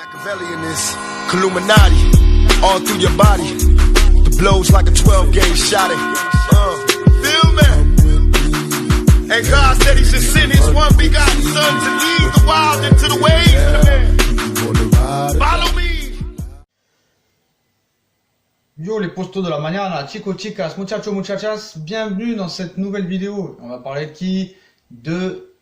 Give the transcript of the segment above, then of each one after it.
Machiavelli in this Illuminati, all through your body. The blows like a 12-gauge shot. Feel me? And God said He should send His one begotten Son to lead the wild into the ways. Follow me. Yo les postos de la mañana, chicos, chicas, muchachos, muchachas, bienvenue dans cette nouvelle vidéo. On va parler de qui? De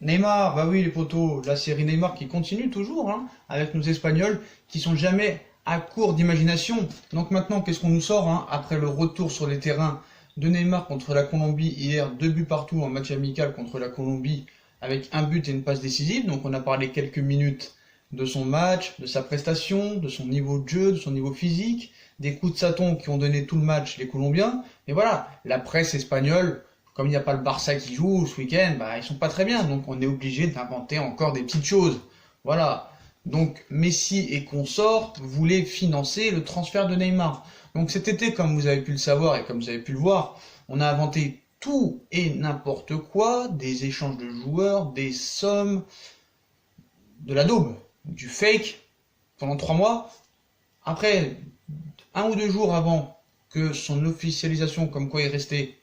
Neymar. Bah oui les potos, la série Neymar qui continue toujours, hein, avec nos Espagnols qui sont jamais à court d'imagination. Donc maintenant, qu'est-ce qu'on nous sort, hein, après le retour sur les terrains de Neymar contre la Colombie hier, 2 buts partout en match amical contre la Colombie, avec un but et une passe décisive. Donc on a parlé quelques minutes de son match, de sa prestation, de son niveau de jeu, de son niveau physique, des coups de Saton qui ont donné tout le match les Colombiens. Et voilà, la presse espagnole, comme il n'y a pas le Barça qui joue ce week-end, bah, ils sont pas très bien. Donc on est obligé d'inventer encore des petites choses. Voilà. Donc Messi et consorts voulaient financer le transfert de Neymar. Donc cet été, comme vous avez pu le savoir et comme vous avez pu le voir, on a inventé tout et n'importe quoi, des échanges de joueurs, des sommes, de la daube, du fake, pendant 3 mois. Après, 1 ou 2 jours avant que son officialisation, comme quoi il restait,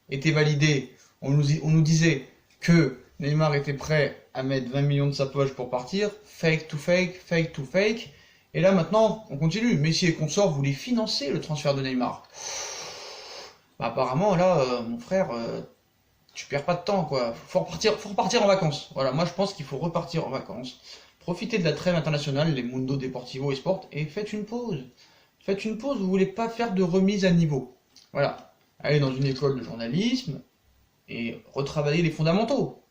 était validée, on nous disait que Neymar était prêt à mettre 20 millions de sa poche pour partir. Fake to fake, fake to fake. Et là maintenant, on continue. Messi et consorts voulaient financer le transfert de Neymar. Bah, apparemment, là, mon frère, tu perds pas de temps, quoi. Faut repartir en vacances. Voilà, moi je pense qu'il faut repartir en vacances. Profitez de la trêve internationale, les Mundo Deportivo et Sport, et faites une pause. Faites une pause, vous voulez pas faire de remise à niveau. Voilà. Allez dans une école de journalisme et retravailler les fondamentaux.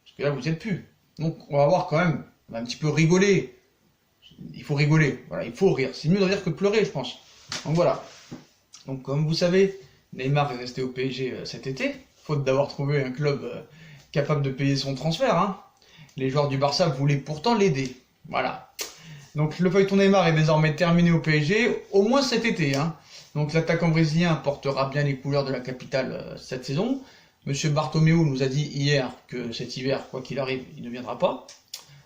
Parce que là, vous n'y êtes plus. Donc, on va voir quand même, on va un petit peu rigoler. Il faut rigoler, voilà, il faut rire. C'est mieux de rire que de pleurer, je pense. Donc voilà. Donc, comme vous savez, Neymar est resté au PSG cet été, faute d'avoir trouvé un club capable de payer son transfert, hein. Les joueurs du Barça voulaient pourtant l'aider. Voilà. Donc le feuilleton Neymar est désormais terminé au PSG, au moins cet été, hein. Donc l'attaquant brésilien portera bien les couleurs de la capitale cette saison. Monsieur Bartomeu nous a dit hier que cet hiver, quoi qu'il arrive, il ne viendra pas.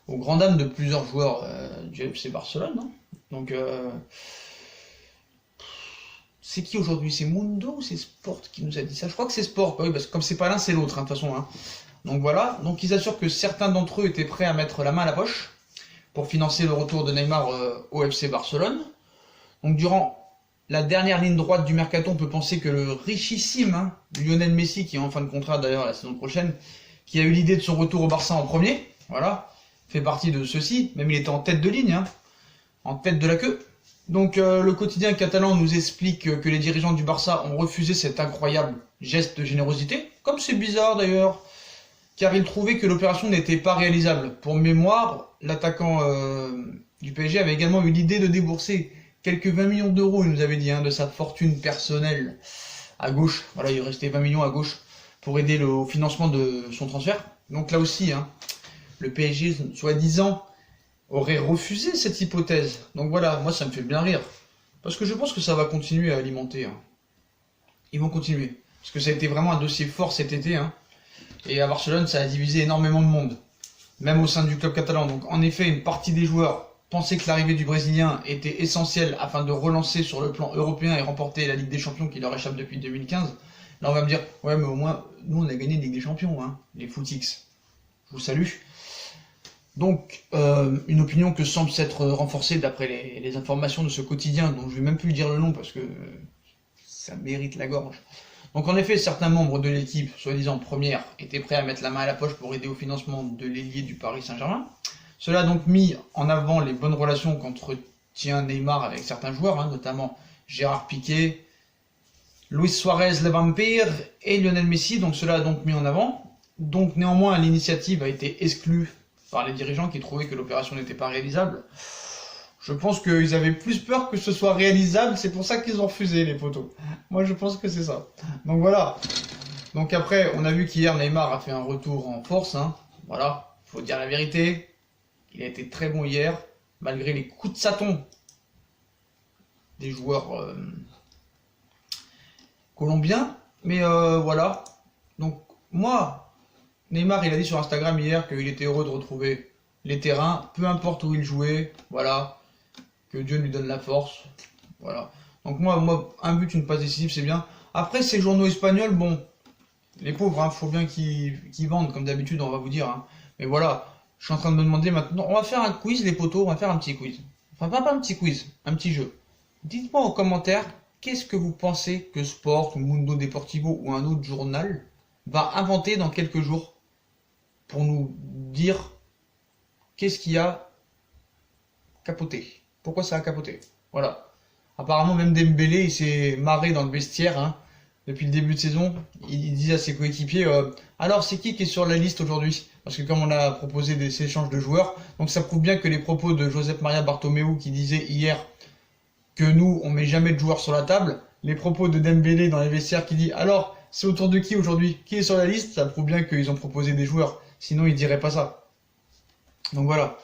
Aux grandes dames de plusieurs joueurs du FC Barcelone, hein. Donc c'est qui aujourd'hui? C'est Mundo ou c'est Sport qui nous a dit ça? Je crois que c'est Sport, oui, parce que comme c'est pas l'un, c'est l'autre, hein, de toute façon, hein. Donc voilà, donc ils assurent que certains d'entre eux étaient prêts à mettre la main à la poche pour financer le retour de Neymar au FC Barcelone. Donc durant la dernière ligne droite du mercato, on peut penser que le richissime, hein, Lionel Messi, qui est en fin de contrat d'ailleurs la saison prochaine, qui a eu l'idée de son retour au Barça en premier, voilà, fait partie de ceux-ci, même il était en tête de ligne, hein, en tête de la queue. Donc le quotidien catalan nous explique que les dirigeants du Barça ont refusé cet incroyable geste de générosité, comme c'est bizarre d'ailleurs, car ils trouvaient que l'opération n'était pas réalisable. Pour mémoire, l'attaquant du PSG avait également eu l'idée de débourser quelques 20 millions d'euros, il nous avait dit, hein, de sa fortune personnelle à gauche. Voilà, il restait 20 millions à gauche pour aider au financement de son transfert. Donc là aussi, hein, le PSG, soi-disant, aurait refusé cette hypothèse. Donc voilà, moi ça me fait bien rire. Parce que je pense que ça va continuer à alimenter. Hein. Ils vont continuer. Parce que ça a été vraiment un dossier fort cet été, hein. Et à Barcelone, ça a divisé énormément de monde, même au sein du club catalan. Donc en effet, une partie des joueurs pensaient que l'arrivée du Brésilien était essentielle afin de relancer sur le plan européen et remporter la Ligue des Champions qui leur échappe depuis 2015. Là, on va me dire, ouais, mais au moins, nous, on a gagné la Ligue des Champions, hein, les footix. Je vous salue. Donc, une opinion que semble s'être renforcée d'après les informations de ce quotidien, dont je vais même plus dire le nom parce que ça mérite la gorge. Donc en effet, certains membres de l'équipe, soi-disant première, étaient prêts à mettre la main à la poche pour aider au financement de l'ailier du Paris Saint-Germain. Cela a donc mis en avant les bonnes relations qu'entretient Neymar avec certains joueurs, hein, notamment Gérard Piqué, Luis Suarez le Vampire et Lionel Messi, donc cela a donc mis en avant. Donc néanmoins, l'initiative a été exclue par les dirigeants qui trouvaient que l'opération n'était pas réalisable. Je pense qu'ils avaient plus peur que ce soit réalisable, c'est pour ça qu'ils ont refusé les potos. Moi je pense que c'est ça. Donc voilà. Donc après, on a vu qu'hier Neymar a fait un retour en force, hein. Voilà, faut dire la vérité. Il a été très bon hier, malgré les coups de Saton des joueurs colombiens. Mais voilà. Donc moi, Neymar il a dit sur Instagram hier qu'il était heureux de retrouver les terrains, peu importe où il jouait, voilà, que Dieu lui donne la force, voilà. Donc moi un but, une passe décisive, c'est bien. Après, ces journaux espagnols, bon, les pauvres, hein, faut bien qu'ils vendent, comme d'habitude, on va vous dire, hein. Mais voilà, je suis en train de me demander maintenant, on va faire un quiz, les potos, on va faire un petit quiz. Enfin, pas un petit quiz, un petit jeu. Dites-moi en commentaire, qu'est-ce que vous pensez que Sport, ou Mundo Deportivo, ou un autre journal, va inventer dans quelques jours pour nous dire qu'est-ce qui a capoté. Pourquoi ça a capoté? Voilà. Apparemment, même Dembélé, il s'est marré dans le vestiaire, hein, depuis le début de saison. Il dit à ses coéquipiers, alors c'est qui est sur la liste aujourd'hui? Parce que comme on a proposé des échanges de joueurs, donc ça prouve bien que les propos de Josep Maria Bartomeu qui disait hier que nous, on met jamais de joueurs sur la table, les propos de Dembélé dans les vestiaires qui dit, alors c'est autour de qui aujourd'hui? Qui est sur la liste? Ça prouve bien qu'ils ont proposé des joueurs. Sinon, ils diraient pas ça. Donc voilà.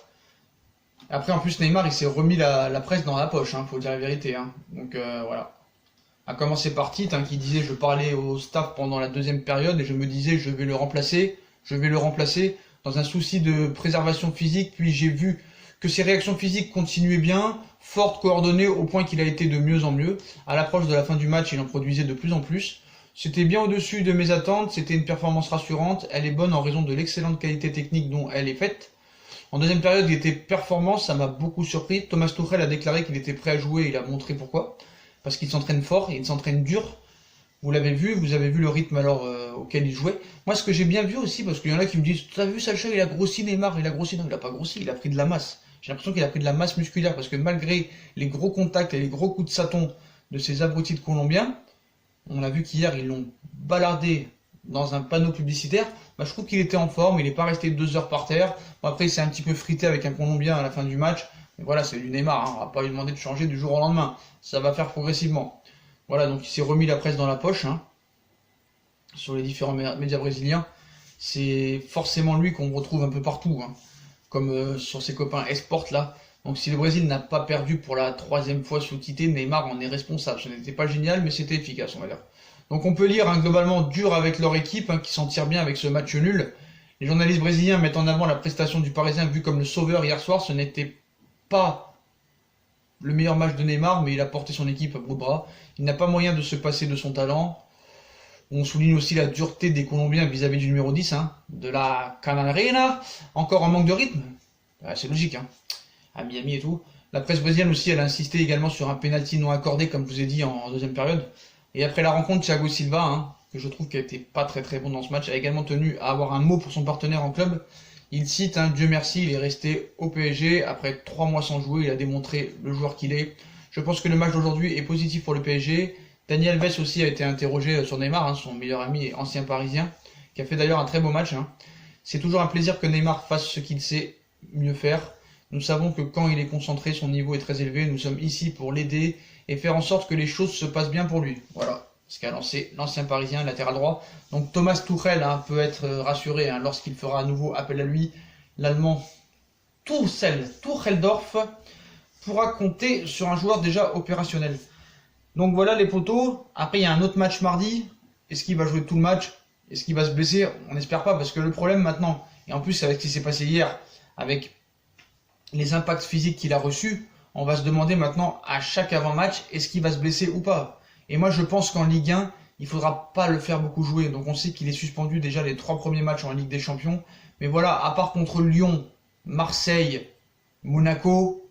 Après, en plus, Neymar, il s'est remis la presse dans la poche, hein, faut dire la vérité. Hein. Donc voilà. A commencé par Tite, hein, qui disait, je parlais au staff pendant la deuxième période et je me disais, je vais le remplacer, dans un souci de préservation physique. Puis j'ai vu que ses réactions physiques continuaient bien, fortes, coordonnées, au point qu'il a été de mieux en mieux. À l'approche de la fin du match, il en produisait de plus en plus. C'était bien au-dessus de mes attentes, c'était une performance rassurante, elle est bonne en raison de l'excellente qualité technique dont elle est faite. En deuxième période, il était performant, ça m'a beaucoup surpris. Thomas Tuchel a déclaré qu'il était prêt à jouer et il a montré pourquoi. Parce qu'il s'entraîne fort, il s'entraîne dur. Vous l'avez vu, vous avez vu le rythme alors auquel il jouait. Moi, ce que j'ai bien vu aussi, parce qu'il y en a qui me disent, t'as vu Sacha, il a grossi Neymar, il a grossi. Non, il a pas grossi, il a pris de la masse. J'ai l'impression qu'il a pris de la masse musculaire, parce que malgré les gros contacts et les gros coups de saton de ces abrutis de Colombiens, on a vu qu'hier, ils l'ont balardé dans un panneau publicitaire. Bah, je trouve qu'il était en forme, il n'est pas resté 2 heures par terre. Bon, après, il s'est un petit peu frité avec un Colombien à la fin du match. Mais voilà, c'est du Neymar, hein. On va pas lui demander de changer du jour au lendemain. Ça va faire progressivement. Voilà, donc il s'est remis la presse dans la poche, hein, sur les différents médias brésiliens. C'est forcément lui qu'on retrouve un peu partout, hein, comme sur ses copains Esport là. Donc si le Brésil n'a pas perdu pour la 3e fois sous Tite, Neymar en est responsable. Ce n'était pas génial, mais c'était efficace, on va dire. Donc on peut lire, hein, globalement dur avec leur équipe, hein, qui s'en tire bien avec ce match nul. Les journalistes brésiliens mettent en avant la prestation du Parisien vu comme le sauveur hier soir. Ce n'était pas le meilleur match de Neymar, mais il a porté son équipe à bout de bras. Il n'a pas moyen de se passer de son talent. On souligne aussi la dureté des Colombiens vis-à-vis du numéro 10, hein, de la Canarena, encore en manque de rythme. C'est logique, hein, à Miami et tout. La presse brésilienne aussi, elle a insisté également sur un penalty non accordé, comme je vous ai dit en deuxième période. Et après la rencontre, Thiago Silva, hein, que je trouve qu'il n'était pas très bon dans ce match, a également tenu à avoir un mot pour son partenaire en club. Il cite, hein, Dieu merci, il est resté au PSG. Après 3 mois sans jouer, il a démontré le joueur qu'il est. Je pense que le match d'aujourd'hui est positif pour le PSG. Daniel Alves aussi a été interrogé sur Neymar, hein, son meilleur ami et ancien parisien, qui a fait d'ailleurs un très beau match. Hein. C'est toujours un plaisir que Neymar fasse ce qu'il sait mieux faire. Nous savons que quand il est concentré, son niveau est très élevé. Nous sommes ici pour l'aider et faire en sorte que les choses se passent bien pour lui. Voilà ce qu'a lancé l'ancien parisien latéral droit. Donc Thomas Tuchel, hein, peut être rassuré, hein, lorsqu'il fera à nouveau appel à lui. L'allemand Tucheldorf pourra compter sur un joueur déjà opérationnel. Donc voilà les potos. Après il y a un autre match mardi. Est-ce qu'il va jouer tout le match? Est-ce qu'il va se blesser? On n'espère pas, parce que le problème maintenant, et en plus avec ce qui s'est passé hier, avec les impacts physiques qu'il a reçus, on va se demander maintenant à chaque avant-match, est-ce qu'il va se blesser ou pas? Et moi je pense qu'en Ligue 1, il ne faudra pas le faire beaucoup jouer. Donc on sait qu'il est suspendu déjà les 3 premiers matchs en Ligue des Champions. Mais voilà, à part contre Lyon, Marseille, Monaco,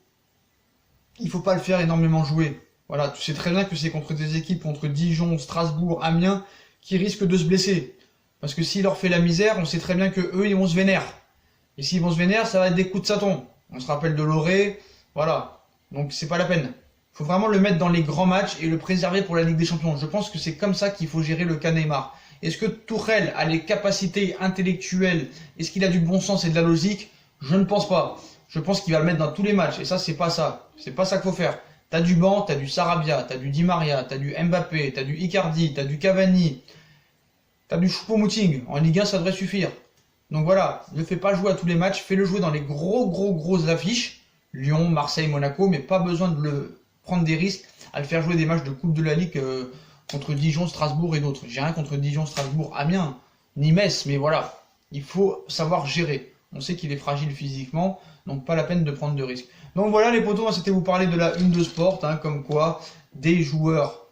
il ne faut pas le faire énormément jouer. Voilà, tu sais très bien que c'est contre des équipes, contre Dijon, Strasbourg, Amiens, qui risquent de se blesser. Parce que s'il leur fait la misère, on sait très bien qu'eux, ils vont se vénérer. Et s'ils vont se vénérer, ça va être des coups de saton. On se rappelle de Loré, voilà. Donc c'est pas la peine. Il faut vraiment le mettre dans les grands matchs et le préserver pour la Ligue des Champions. Je pense que c'est comme ça qu'il faut gérer le cas Neymar. Est-ce que Tuchel a les capacités intellectuelles? Est-ce qu'il a du bon sens et de la logique? Je ne pense pas. Je pense qu'il va le mettre dans tous les matchs. Et ça, c'est pas ça. C'est pas ça qu'il faut faire. T'as du banc, t'as du Sarabia, t'as du Di Maria, t'as du Mbappé, t'as du Icardi, t'as du Cavani, t'as du Choupo-Moting. En Ligue 1, ça devrait suffire. Donc voilà, ne le fais pas jouer à tous les matchs. Fais-le jouer dans les grosses affiches. Lyon, Marseille, Monaco. Mais pas besoin de le prendre des risques à le faire jouer des matchs de Coupe de la Ligue contre Dijon, Strasbourg et d'autres. J'ai rien contre Dijon, Strasbourg, Amiens, ni Metz, mais voilà, il faut savoir gérer. On sait qu'il est fragile physiquement, donc pas la peine de prendre de risques. Donc voilà les potos, c'était vous parler de la une de Sport, hein, comme quoi des joueurs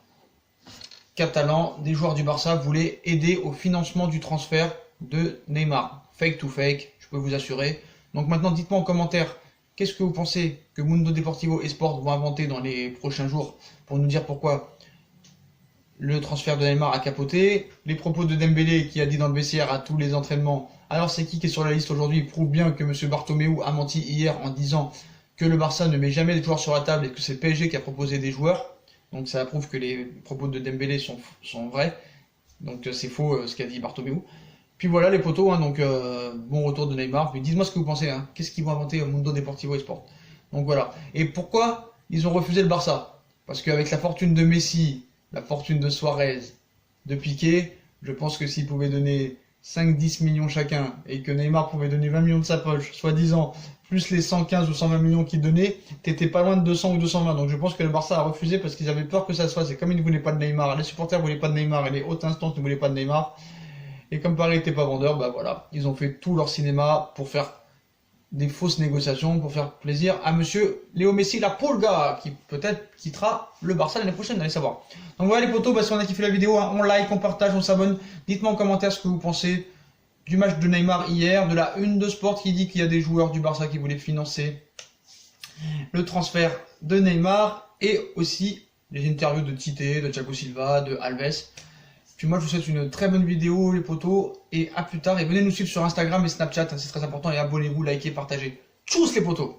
catalans, des joueurs du Barça voulaient aider au financement du transfert de Neymar. Fake to fake, je peux vous assurer. Donc maintenant, dites-moi en commentaire, qu'est-ce que vous pensez que Mundo Deportivo et Sport vont inventer dans les prochains jours pour nous dire pourquoi le transfert de Neymar a capoté. Les propos de Dembélé qui a dit dans le vestiaire à tous les entraînements, alors c'est qui est sur la liste aujourd'hui, prouve bien que M. Bartomeu a menti hier en disant que le Barça ne met jamais de joueurs sur la table et que c'est le PSG qui a proposé des joueurs. Donc ça prouve que les propos de Dembélé sont vrais. Donc c'est faux ce qu'a dit Bartomeu. Puis voilà les potos, hein, donc bon retour de Neymar. Mais dites-moi ce que vous pensez, hein. Qu'est-ce qu'ils vont inventer au Mundo Deportivo et Sport. Donc voilà. Et pourquoi ils ont refusé le Barça? Parce qu'avec la fortune de Messi, la fortune de Suarez, de Piqué, je pense que s'ils pouvaient donner 5-10 millions chacun et que Neymar pouvait donner 20 millions de sa poche, soi-disant, plus les 115 ou 120 millions qu'il donnait, t'étais pas loin de 200 ou 220. Donc je pense que le Barça a refusé parce qu'ils avaient peur que ça se fasse. Et comme ils ne voulaient pas de Neymar, les supporters ne voulaient pas de Neymar et les hautes instances ne voulaient pas de Neymar, et comme Paris n'était pas vendeur, bah voilà, ils ont fait tout leur cinéma pour faire des fausses négociations, pour faire plaisir à monsieur Léo Messi, la Pulga, qui peut-être quittera le Barça l'année prochaine, allez savoir. Donc voilà les potos, bah, si on a kiffé la vidéo, hein, on like, on partage, on s'abonne. Dites-moi en commentaire ce que vous pensez du match de Neymar hier, de la une de Sport qui dit qu'il y a des joueurs du Barça qui voulaient financer le transfert de Neymar, et aussi les interviews de Tite, de Thiago Silva, de Alves. Puis moi je vous souhaite une très bonne vidéo les potos, et à plus tard, et venez nous suivre sur Instagram et Snapchat, c'est très important, et abonnez-vous, likez, partagez. Tchuss les potos!